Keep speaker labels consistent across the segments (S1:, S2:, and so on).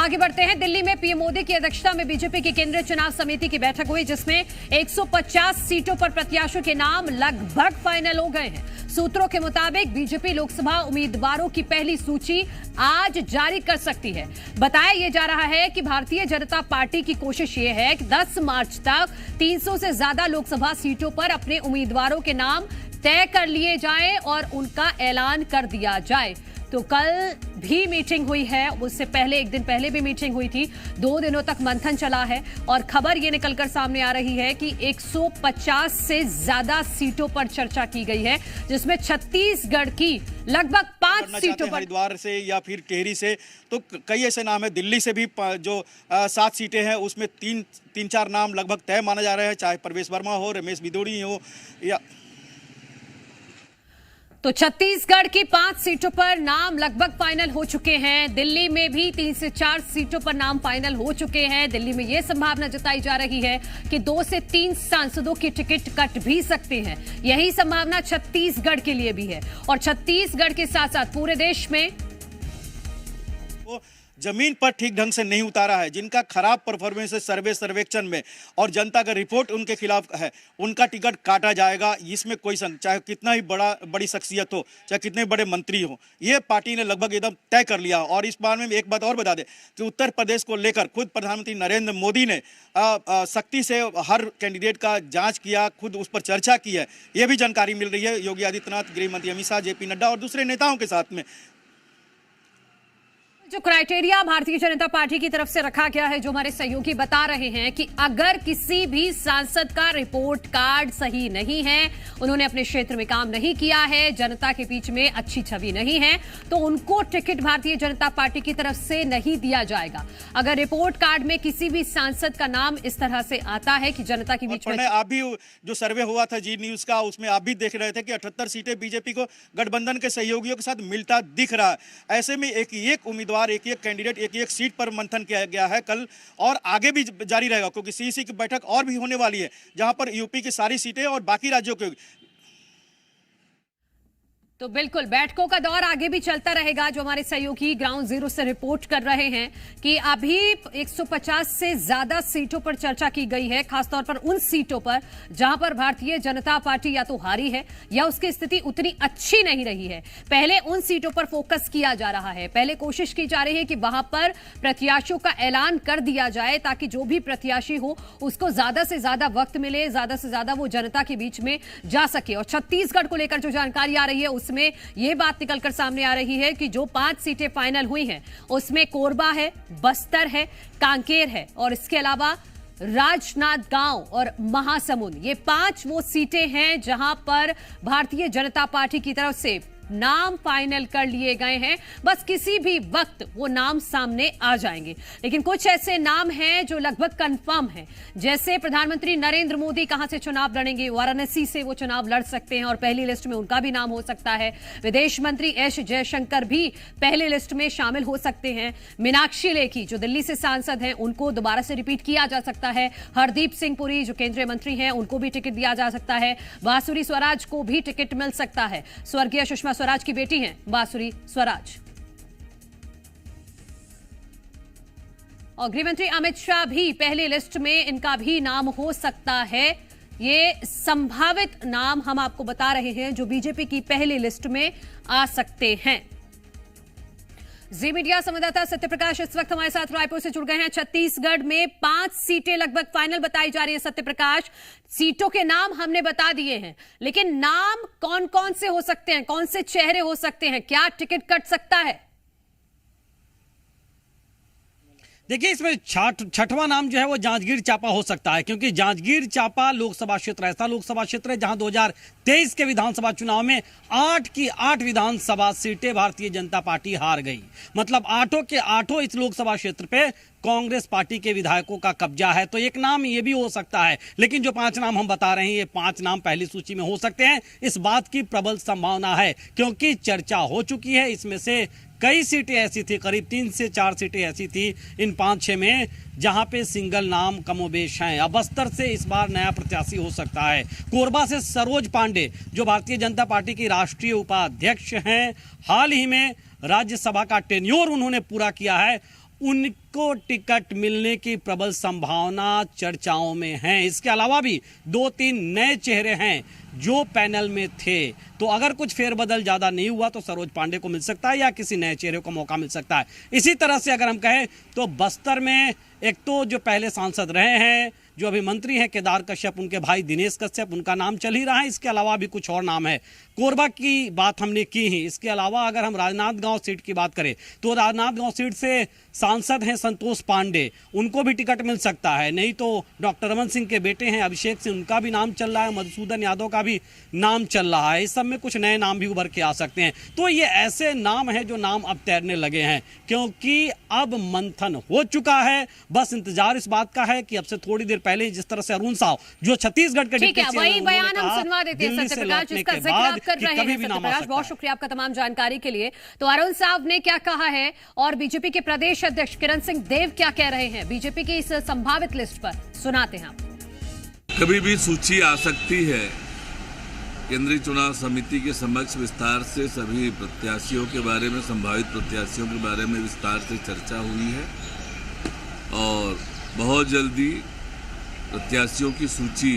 S1: आगे बढ़ते हैं। दिल्ली में पीएम मोदी की अध्यक्षता में बीजेपी की केंद्रीय चुनाव समिति की बैठक हुई, जिसमें 150 सीटों पर प्रत्याशियों के नाम लगभग फाइनल हो गए हैं। सूत्रों के मुताबिक बीजेपी लोकसभा उम्मीदवारों की पहली सूची आज जारी कर सकती है। बताया यह जा रहा है कि भारतीय जनता पार्टी की कोशिश ये है कि 10 मार्च तक 300 से ज्यादा लोकसभा सीटों पर अपने उम्मीदवारों के नाम तय कर लिए जाएं और उनका ऐलान कर दिया जाए। तो कल भी मीटिंग हुई है, उससे पहले एक दिन पहले भी मीटिंग हुई थी। 2 दिनों तक मंथन चला है और खबर ये निकलकर सामने आ रही है कि 150 से ज्यादा सीटों पर चर्चा की गई है, जिसमें छत्तीसगढ़ की लगभग 5 सीटों पर,
S2: हरिद्वार से या फिर टिहरी से, तो कई ऐसे नाम है। दिल्ली से भी जो 7 सीटें हैं उसमें 3-4 नाम लगभग तय माना जा रहा है, चाहे प्रवेश वर्मा हो, रमेश बिदोड़ी हो या
S1: तो छत्तीसगढ़ की 5 सीटों पर नाम लगभग फाइनल हो चुके हैं। दिल्ली में भी 3 से 4 सीटों पर नाम फाइनल हो चुके हैं। दिल्ली में यह संभावना जताई जा रही है कि 2 से 3 सांसदों की टिकट कट भी सकते हैं। यही संभावना छत्तीसगढ़ के लिए भी है और छत्तीसगढ़ के साथ साथ पूरे देश में
S2: जमीन पर ठीक ढंग से नहीं उतारा है, जिनका खराब परफॉर्मेंस है सर्वेक्षण में और जनता का रिपोर्ट उनके खिलाफ है, उनका टिकट काटा जाएगा। इसमें कोई चाहे कितना ही बड़ी शख्सियत हो, चाहे कितने बड़े मंत्री हो, ये पार्टी ने लगभग एकदम तय कर लिया। और इस बारे में एक बात और बता दें कि उत्तर प्रदेश को लेकर खुद प्रधानमंत्री नरेंद्र मोदी ने सख्ती से हर कैंडिडेट का जांच किया, खुद उस पर चर्चा की है। ये भी जानकारी मिल रही है योगी आदित्यनाथ, गृह मंत्री अमित शाह, जेपी नड्डा और दूसरे नेताओं के साथ में।
S1: जो क्राइटेरिया भारतीय जनता पार्टी की तरफ से रखा गया है, जो हमारे सहयोगी बता रहे हैं कि अगर किसी भी सांसद का रिपोर्ट कार्ड सही नहीं है, उन्होंने अपने क्षेत्र में काम नहीं किया है, जनता के बीच में अच्छी छवि नहीं है, तो उनको टिकट भारतीय जनता पार्टी की तरफ से नहीं दिया जाएगा। अगर रिपोर्ट कार्ड में किसी भी सांसद का नाम इस तरह से आता है कि जनता के बीच में,
S2: आप भी जो सर्वे हुआ था जी न्यूज का, उसमें आप भी देख रहे थे कि 78 सीटें बीजेपी को गठबंधन के सहयोगियों के साथ मिलता दिख रहा है। ऐसे में एक उम्मीदवार, एक कैंडिडेट, एक सीट पर मंथन किया गया है कल, और आगे भी जारी रहेगा क्योंकि सीईसी की बैठक और भी होने वाली है, जहां पर यूपी की सारी सीटें और बाकी राज्यों के।
S1: तो बिल्कुल बैठकों का दौर आगे भी चलता रहेगा। जो हमारे सहयोगी ग्राउंड जीरो से रिपोर्ट कर रहे हैं कि अभी 150 से ज्यादा सीटों पर चर्चा की गई है, खासतौर पर उन सीटों पर जहां पर भारतीय जनता पार्टी या तो हारी है या उसकी स्थिति उतनी अच्छी नहीं रही है। पहले उन सीटों पर फोकस किया जा रहा है, पहले कोशिश की जा रही है कि वहां पर प्रत्याशियों का ऐलान कर दिया जाए, ताकि जो भी प्रत्याशी हो उसको ज्यादा से ज्यादा वक्त मिले, ज्यादा से ज्यादा वो जनता के बीच में जा सके। और छत्तीसगढ़ को लेकर जो जानकारी आ रही है उसमें यह बात निकलकर सामने आ रही है कि जो 5 सीटें फाइनल हुई हैं उसमें कोरबा है, बस्तर है, कांकेर है और इसके अलावा राजनांदगांव और महासमुंद, ये 5 वो सीटें हैं जहां पर भारतीय जनता पार्टी की तरफ से नाम फाइनल कर लिए गए हैं। बस किसी भी वक्त वो नाम सामने आ जाएंगे, लेकिन कुछ ऐसे नाम हैं जो लगभग कंफर्म हैं, जैसे प्रधानमंत्री नरेंद्र मोदी कहां से चुनाव लड़ेंगे, वाराणसी से वो चुनाव लड़ सकते हैं और पहली लिस्ट में उनका भी नाम हो सकता है। विदेश मंत्री एस जयशंकर भी पहले लिस्ट में शामिल हो सकते हैं। मीनाक्षी लेखी जो दिल्ली से सांसद हैं, उनको दोबारा से रिपीट किया जा सकता है। हरदीप सिंह पुरी जो केंद्रीय मंत्री हैं, उनको भी टिकट दिया जा सकता है। बांसुरी स्वराज को भी टिकट मिल सकता है। स्वर्गीय सुषमा स्वराज की बेटी हैं बांसुरी स्वराज। और गृहमंत्री अमित शाह भी पहली लिस्ट में, इनका भी नाम हो सकता है। ये संभावित नाम हम आपको बता रहे हैं जो बीजेपी की पहली लिस्ट में आ सकते हैं। जी मीडिया संवाददाता सत्यप्रकाश इस वक्त हमारे साथ रायपुर से जुड़ गए हैं। छत्तीसगढ़ में 5 सीटें लगभग फाइनल बताई जा रही है। सत्यप्रकाश, सीटों के नाम हमने बता दिए हैं, लेकिन नाम कौन कौन से हो सकते हैं, कौन से चेहरे हो सकते हैं, क्या टिकट कट सकता है?
S3: देखिए, इसमें छठवां नाम जो है वो जांजगीर चांपा हो सकता है, क्योंकि जांजगीर चांपा लोकसभा क्षेत्र ऐसा लोकसभा क्षेत्र है जहां 2023 के विधानसभा चुनाव में 8 की 8 विधानसभा सीटें भारतीय जनता पार्टी हार गई। मतलब 8 के 8 इस लोकसभा क्षेत्र पे कांग्रेस पार्टी के विधायकों का कब्जा है। तो एक नाम ये भी हो सकता है, लेकिन जो 5 नाम हम बता रहे हैं, ये 5 नाम पहली सूची में हो सकते हैं। इस बात की प्रबल संभावना है क्योंकि चर्चा हो चुकी है। इसमें से कई सीटें ऐसी थी, करीब 3 से 4 सीटें ऐसी थी इन 5-6 में जहां पे सिंगल नाम कमोबेश हैं। अब बस्तर से इस बार नया प्रत्याशी हो सकता है। कोरबा से सरोज पांडे जो भारतीय जनता पार्टी की राष्ट्रीय उपाध्यक्ष हैं, हाल ही में राज्यसभा का टेन्योर उन्होंने पूरा किया है, उनको टिकट मिलने की प्रबल संभावना चर्चाओं में है। इसके अलावा भी 2-3 नए चेहरे हैं जो पैनल में थे, तो अगर कुछ फेरबदल ज्यादा नहीं हुआ तो सरोज पांडे को मिल सकता है या किसी नए चेहरे को मौका मिल सकता है। इसी तरह से अगर हम कहें तो बस्तर में एक तो जो पहले सांसद रहे हैं, जो अभी मंत्री हैं केदार कश्यप, उनके भाई दिनेश कश्यप, उनका नाम चल ही रहा है। इसके अलावा भी कुछ और नाम है। कोरबा की बात हमने की ही। इसके अलावा अगर हम राजनांदगांव सीट की बात करें तो राजनांदगांव सीट से सांसद हैं संतोष पांडे, उनको भी टिकट मिल सकता है। नहीं तो डॉक्टर रमन सिंह के बेटे हैं अभिषेक सिंह, उनका भी नाम चल रहा है। मधुसूदन यादव का भी नाम चल रहा है। इस सब में कुछ नए नाम भी उभर के आ सकते हैं। तो ये ऐसे नाम हैं जो नाम अब तैरने लगे हैं, क्योंकि अब मंथन हो चुका है। बस इंतजार इस बात का है कि अब से थोड़ी देर पहले जिस तरह से अरुण साव जो छत्तीसगढ़ के
S1: ठीक है, वही बयान हम सुनवा देते हैं सत्यप्रकाश, जिसका जिक्र आप कर रहे हैं। सत्यप्रकाश, बहुत शुक्रिया आपका तमाम जानकारी के लिए। तो अरुण साव ने क्या कहा है और बीजेपी के प्रदेश अध्यक्ष किरण सिंह देव क्या कह रहे हैं बीजेपी की इस संभावित लिस्ट पर, सुनाते हैं आप।
S4: कभी भी सूची आ सकती है। केंद्रीय चुनाव समिति के समक्ष विस्तार से सभी प्रत्याशियों के बारे में, संभावित प्रत्याशियों के बारे में विस्तार से चर्चा हुई है और बहुत जल्दी प्रत्याशियों की सूची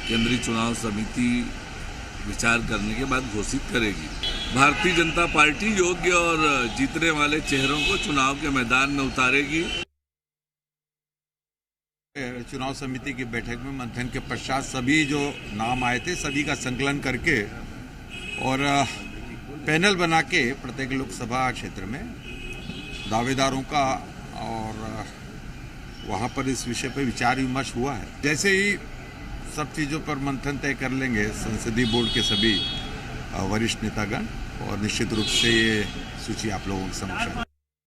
S4: केंद्रीय चुनाव समिति विचार करने के बाद घोषित करेगी। भारतीय जनता पार्टी योग्य और जीतने वाले चेहरों को चुनाव के मैदान में उतारेगी।
S5: चुनाव समिति की बैठक में मंथन के पश्चात सभी जो नाम आए थे सभी का संकलन करके और पैनल बना के प्रत्येक लोकसभा क्षेत्र में दावेदारों का और वहाँ पर इस विषय पर विचार विमर्श हुआ है। जैसे ही सब चीज़ों पर मंथन तय कर लेंगे संसदीय बोर्ड के सभी वरिष्ठ नेतागण, और निश्चित रूप से ये सूची आप लोगों के समक्ष